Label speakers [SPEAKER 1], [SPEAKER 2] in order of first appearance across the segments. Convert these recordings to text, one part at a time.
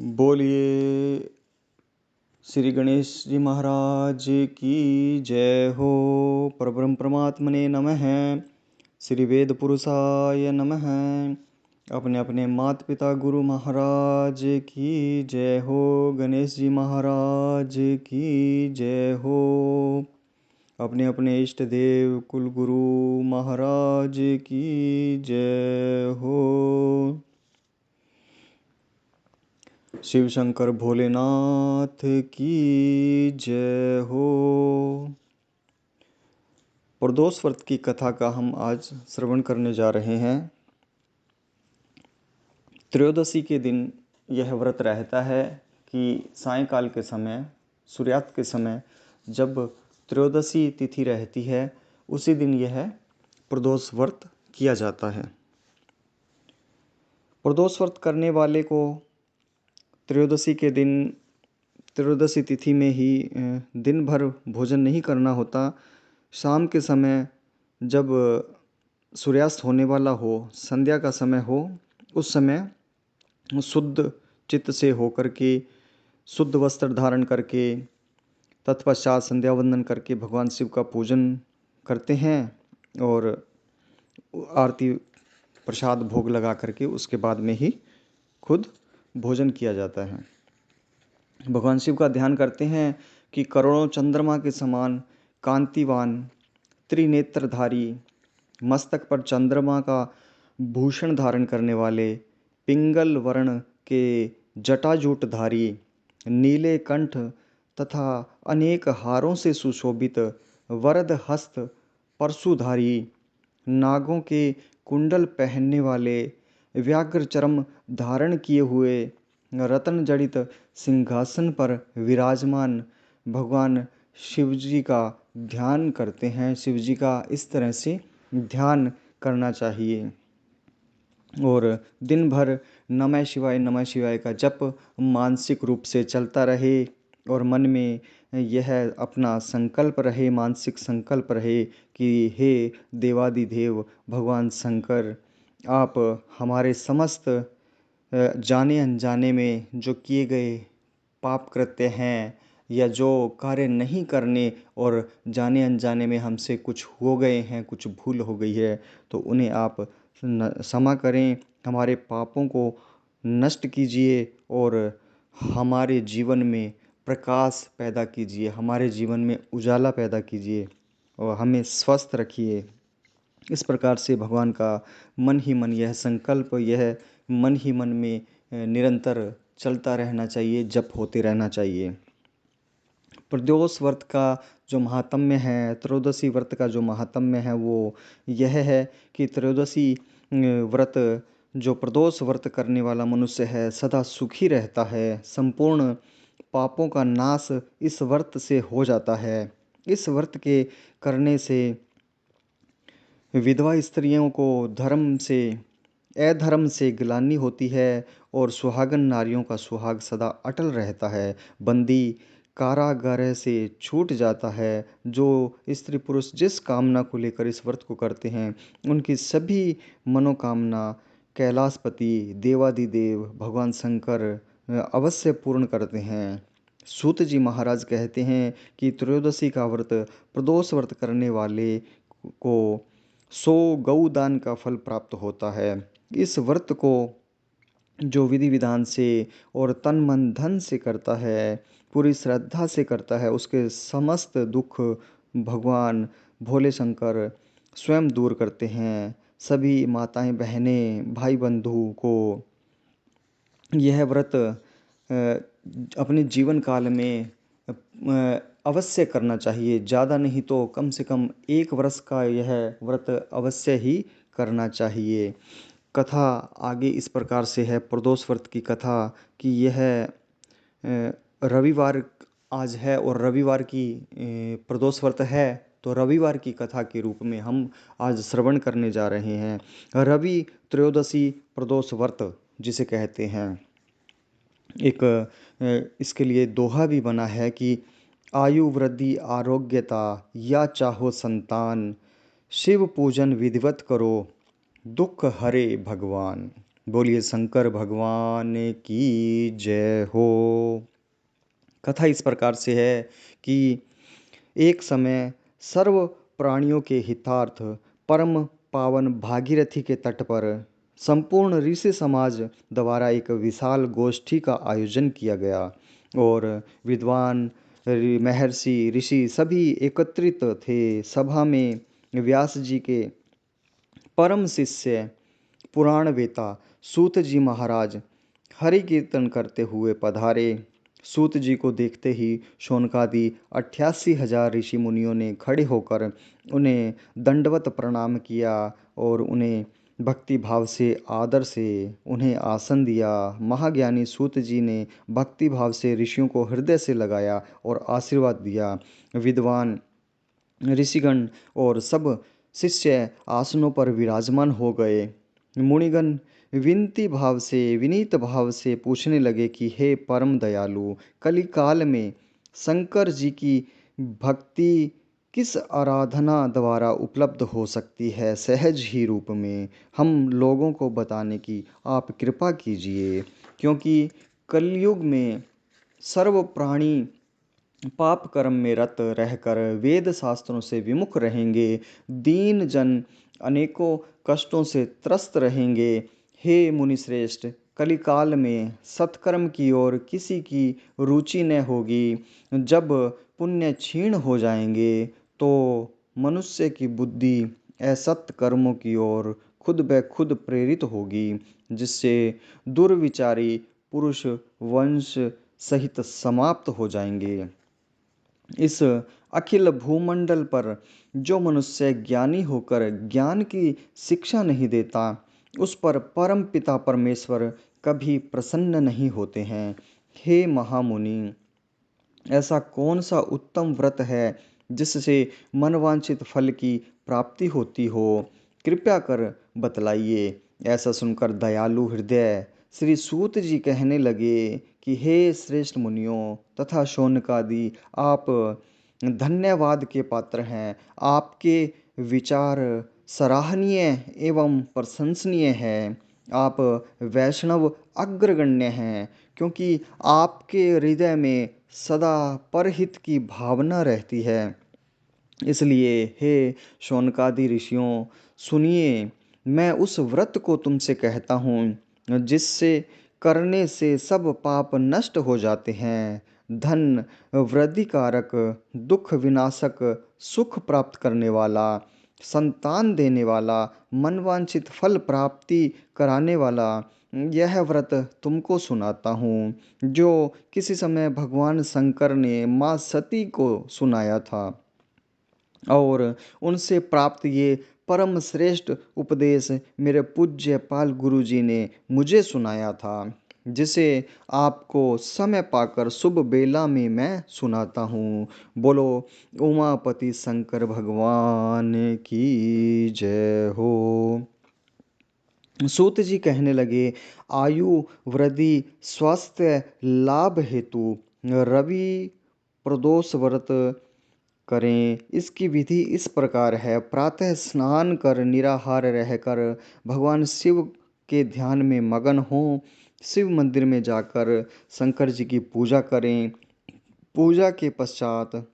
[SPEAKER 1] बोलिए श्री गणेश जी महाराज की जय हो। परब्रह्म परमात्मने नमः। श्री वेद पुरुषाय नमः। अपने अपने माता पिता गुरु महाराज की जय हो। गणेश जी महाराज की जय हो। अपने अपने इष्ट देव कुल गुरु महाराज की जय हो। शिव शंकर भोलेनाथ की जय हो। प्रदोष व्रत की कथा का हम आज श्रवण करने जा रहे हैं। त्रयोदशी के दिन यह व्रत रहता है कि सायंकाल के समय, सूर्यास्त के समय, जब त्रयोदशी तिथि रहती है, उसी दिन यह प्रदोष व्रत किया जाता है। प्रदोष व्रत करने वाले को त्रयोदशी के दिन, त्रयोदशी तिथि में ही दिन भर भोजन नहीं करना होता। शाम के समय जब सूर्यास्त होने वाला हो, संध्या का समय हो, उस समय शुद्ध चित्त से होकर के, शुद्ध वस्त्र धारण करके, तत्पश्चात संध्या वंदन करके भगवान शिव का पूजन करते हैं और आरती प्रसाद भोग लगा करके उसके बाद में ही खुद भोजन किया जाता है। भगवान शिव का ध्यान करते हैं कि करोड़ों चंद्रमा के समान कांतिवान, त्रिनेत्रधारी, मस्तक पर चंद्रमा का भूषण धारण करने वाले, पिंगल वर्ण के जटाजूटधारी, नीले कंठ तथा अनेक हारों से सुशोभित, वरद हस्त परशुधारी, नागों के कुंडल पहनने वाले, व्याघ्र चर्म धारण किए हुए, रत्न जड़ित सिंहासन पर विराजमान भगवान शिव जी का ध्यान करते हैं। शिव जी का इस तरह से ध्यान करना चाहिए और दिन भर नमः शिवाय का जप मानसिक रूप से चलता रहे और मन में यह अपना संकल्प रहे, मानसिक संकल्प रहे कि हे देवादिदेव भगवान शंकर, आप हमारे समस्त जाने अनजाने में जो किए गए पाप कृत्य हैं या जो कार्य नहीं करने और जाने अनजाने में हमसे कुछ हो गए हैं, कुछ भूल हो गई है, तो उन्हें आप क्षमा करें, हमारे पापों को नष्ट कीजिए और हमारे जीवन में प्रकाश पैदा कीजिए, हमारे जीवन में उजाला पैदा कीजिए और हमें स्वस्थ रखिए। इस प्रकार से भगवान का मन ही मन यह संकल्प, यह मन ही मन में निरंतर चलता रहना चाहिए, जप होते रहना चाहिए। प्रदोष व्रत का जो महात्म्य है, त्रयोदशी व्रत का जो महात्म्य है, वो यह है कि त्रयोदशी व्रत, जो प्रदोष व्रत करने वाला मनुष्य है, सदा सुखी रहता है। संपूर्ण पापों का नाश इस व्रत से हो जाता है। इस व्रत के करने से विधवा स्त्रियों को अधर्म से ग्लानि होती है और सुहागन नारियों का सुहाग सदा अटल रहता है। बंदी कारागार से छूट जाता है। जो स्त्री पुरुष जिस कामना को लेकर इस व्रत को करते हैं, उनकी सभी मनोकामना कैलाशपति देवादिदेव भगवान शंकर अवश्य पूर्ण करते हैं। सूत जी महाराज कहते हैं कि त्रयोदशी का व्रत, प्रदोष व्रत करने वाले को 100 गौदान का फल प्राप्त होता है। इस व्रत को जो विधि विधान से और तन मन धन से करता है, पूरी श्रद्धा से करता है, उसके समस्त दुख भगवान भोले शंकर स्वयं दूर करते हैं। सभी माताएं, बहनें, भाई बंधु को यह व्रत अपने जीवन काल में अवश्य करना चाहिए। ज़्यादा नहीं तो कम से कम 1 वर्ष का यह व्रत अवश्य ही करना चाहिए। कथा आगे इस प्रकार से है, प्रदोष व्रत की कथा, कि यह रविवार आज है और रविवार की प्रदोष व्रत है, तो रविवार की कथा के रूप में हम आज श्रवण करने जा रहे हैं। रवि त्रयोदशी प्रदोष व्रत जिसे कहते हैं। इसके लिए दोहा भी बना है कि आयु वृद्धि आरोग्यता या चाहो संतान, शिव पूजन विधिवत करो, दुख हरे भगवान। बोलिए शंकर भगवान की जय हो। कथा इस प्रकार से है कि एक समय सर्व प्राणियों के हितार्थ परम पावन भागीरथी के तट पर संपूर्ण ऋषि समाज द्वारा एक विशाल गोष्ठी का आयोजन किया गया और विद्वान महर्षि ऋषि सभी एकत्रित थे। सभा में व्यास जी के परम शिष्य पुराण वेता सूत जी महाराज हरि कीर्तन करते हुए पधारे। सूत जी को देखते ही शौनकादि 88,000 ऋषि मुनियों ने खड़े होकर उन्हें दंडवत प्रणाम किया और उन्हें भक्ति भाव से आदर से उन्हें आसन दिया। महाज्ञानी सूत जी ने भक्ति भाव से ऋषियों को हृदय से लगाया और आशीर्वाद दिया। विद्वान ऋषिगण और सब शिष्य आसनों पर विराजमान हो गए। मुनिगण विनीत भाव से पूछने लगे कि हे परम दयालु, कलिकाल में शंकर जी की भक्ति किस आराधना द्वारा उपलब्ध हो सकती है? सहज ही रूप में हम लोगों को बताने की आप कृपा कीजिए, क्योंकि कलयुग में सर्व प्राणी पाप कर्म में रत रहकर वेद शास्त्रों से विमुख रहेंगे। दीन जन अनेकों कष्टों से त्रस्त रहेंगे। हे मुनिश्रेष्ठ, कलिकाल में सत्कर्म की ओर किसी की रुचि न होगी। जब पुण्य क्षीण हो जाएंगे तो मनुष्य की बुद्धि असत कर्मों की ओर खुद ब खुद प्रेरित होगी, जिससे दुर्विचारी पुरुष वंश सहित समाप्त हो जाएंगे। इस अखिल भूमंडल पर जो मनुष्य ज्ञानी होकर ज्ञान की शिक्षा नहीं देता, उस पर परम पिता परमेश्वर कभी प्रसन्न नहीं होते हैं। हे महामुनि, ऐसा कौन सा उत्तम व्रत है जिससे मनवांछित फल की प्राप्ति होती हो? कृपया कर बतलाइए। ऐसा सुनकर दयालु हृदय श्री सूत जी कहने लगे कि हे श्रेष्ठ मुनियों तथा शौनकादि, आप धन्यवाद के पात्र हैं। आपके विचार सराहनीय एवं प्रशंसनीय है। आप वैष्णव अग्रगण्य हैं, क्योंकि आपके हृदय में सदा परहित की भावना रहती है। इसलिए हे शौनकादि ऋषियों, सुनिए, मैं उस व्रत को तुमसे कहता हूँ जिससे करने से सब पाप नष्ट हो जाते हैं। धन वृद्धि कारक, दुख विनाशक, सुख प्राप्त करने वाला, संतान देने वाला, मनवांछित फल प्राप्ति कराने वाला यह व्रत तुमको सुनाता हूँ, जो किसी समय भगवान शंकर ने माँ सती को सुनाया था और उनसे प्राप्त ये परम श्रेष्ठ उपदेश मेरे पूज्य पाल गुरु जी ने मुझे सुनाया था, जिसे आपको समय पाकर शुभ बेला में मैं सुनाता हूँ। बोलो उमापति शंकर भगवान की जय हो। सूत जी कहने लगे, आयु वृद्धि स्वास्थ्य लाभ हेतु रवि प्रदोष व्रत करें। इसकी विधि इस प्रकार है। प्रातः स्नान कर निराहार रहकर भगवान शिव के ध्यान में मगन हों। शिव मंदिर में जाकर शंकर जी की पूजा करें। पूजा के पश्चात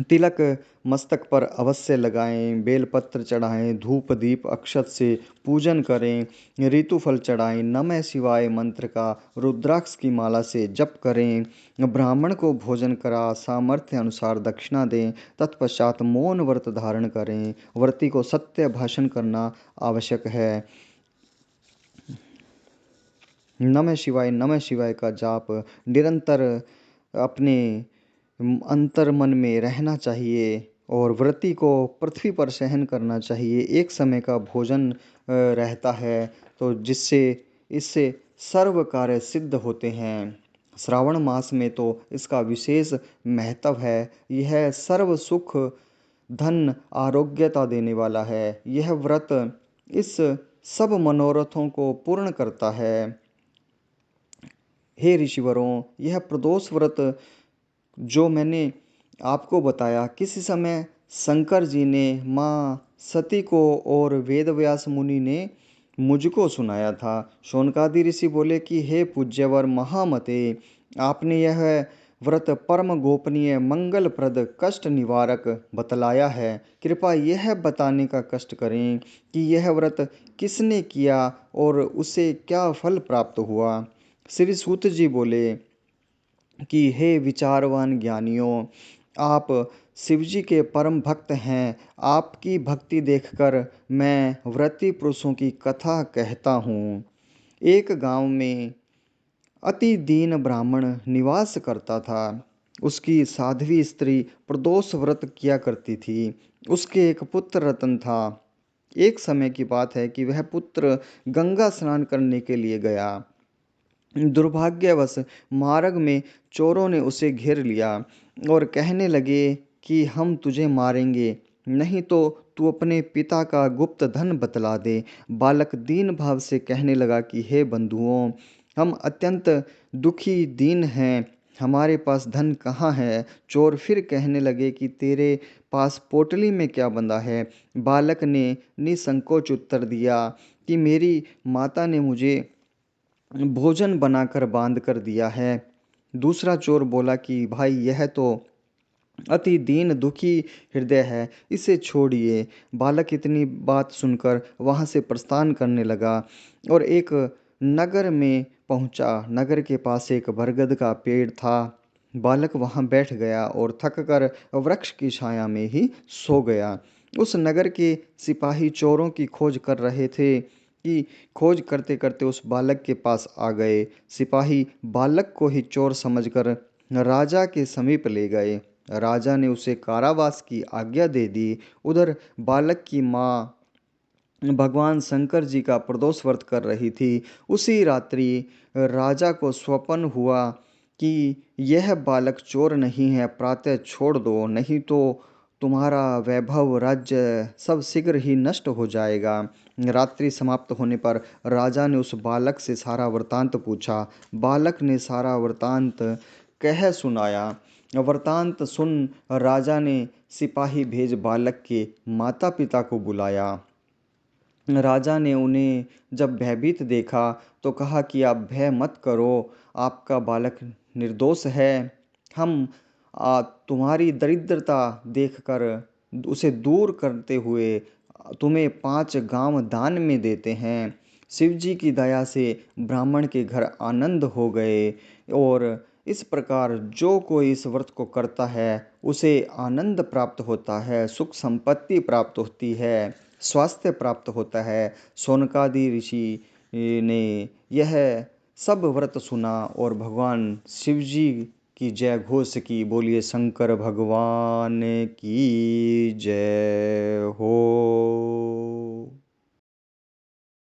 [SPEAKER 1] तिलक मस्तक पर अवश्य लगाएं, बेलपत्र चढ़ाएं, धूप दीप अक्षत से पूजन करें, ऋतुफल चढ़ाएं, नमः शिवाय मंत्र का रुद्राक्ष की माला से जप करें, ब्राह्मण को भोजन करा सामर्थ्य अनुसार दक्षिणा दें, तत्पश्चात मौन व्रत धारण करें। व्रती को सत्य भाषण करना आवश्यक है। नमः शिवाय का जाप निरंतर अपने अंतर मन में रहना चाहिए और व्रती को पृथ्वी पर शयन करना चाहिए। एक समय का भोजन रहता है, तो इससे सर्व कार्य सिद्ध होते हैं। श्रावण मास में तो इसका विशेष महत्व है। यह सर्व सुख धन आरोग्यता देने वाला है। यह व्रत इस सब मनोरथों को पूर्ण करता है। हे ऋषिवरों, यह प्रदोष व्रत जो मैंने आपको बताया, किसी समय शंकर जी ने माँ सती को और वेदव्यास मुनि ने मुझको सुनाया था। शौनकादि ऋषि बोले कि हे पूज्यवर महामते, आपने यह व्रत परम गोपनीय मंगलप्रद कष्ट निवारक बतलाया है। कृपया यह बताने का कष्ट करें कि यह व्रत किसने किया और उसे क्या फल प्राप्त हुआ। श्री सूत जी बोले कि हे विचारवान ज्ञानियों, आप शिवजी के परम भक्त हैं। आपकी भक्ति देखकर मैं व्रती पुरुषों की कथा कहता हूँ। एक गांव में अति दीन ब्राह्मण निवास करता था। उसकी साध्वी स्त्री प्रदोष व्रत किया करती थी। उसके एक पुत्र रतन था। एक समय की बात है कि वह पुत्र गंगा स्नान करने के लिए गया। दुर्भाग्यवश मार्ग में चोरों ने उसे घेर लिया और कहने लगे कि हम तुझे मारेंगे, नहीं तो तू अपने पिता का गुप्त धन बतला दे। बालक दीन भाव से कहने लगा कि हे बंधुओं, हम अत्यंत दुखी दीन हैं, हमारे पास धन कहाँ है। चोर फिर कहने लगे कि तेरे पास पोटली में क्या बंधा है। बालक ने निसंकोच उत्तर दिया कि मेरी माता ने मुझे भोजन बनाकर बांध कर दिया है। दूसरा चोर बोला कि भाई, यह तो अति दीन दुखी हृदय है, इसे छोड़िए। बालक इतनी बात सुनकर वहां से प्रस्थान करने लगा और एक नगर में पहुंचा। नगर के पास एक बरगद का पेड़ था। बालक वहां बैठ गया और थक कर वृक्ष की छाया में ही सो गया। उस नगर के सिपाही चोरों की खोज कर रहे थे कि खोज करते करते उस बालक के पास आ गए। सिपाही बालक को ही चोर समझकर राजा के समीप ले गए। राजा ने उसे कारावास की आज्ञा दे दी। उधर बालक की माँ भगवान शंकर जी का प्रदोष व्रत कर रही थी। उसी रात्रि राजा को स्वप्न हुआ कि यह बालक चोर नहीं है, प्रातः छोड़ दो, नहीं तो तुम्हारा वैभव राज्य सब शीघ्र ही नष्ट हो जाएगा। रात्रि समाप्त होने पर राजा ने उस बालक से सारा वृतांत पूछा। बालक ने सारा वृतांत कह सुनाया। वृतांत सुन राजा ने सिपाही भेज बालक के माता पिता को बुलाया। राजा ने उन्हें जब भयभीत देखा तो कहा कि आप भय मत करो, आपका बालक निर्दोष है। हम तुम्हारी दरिद्रता देखकर उसे दूर करते हुए तुम्हें 5 गांव दान में देते हैं। शिव जी की दया से ब्राह्मण के घर आनंद हो गए और इस प्रकार जो कोई इस व्रत को करता है उसे आनंद प्राप्त होता है, सुख संपत्ति प्राप्त होती है, स्वास्थ्य प्राप्त होता है। शौनकादि ऋषि ने यह सब व्रत सुना और भगवान शिव जी की जय घोष की। बोलिए शंकर भगवान की जय हो।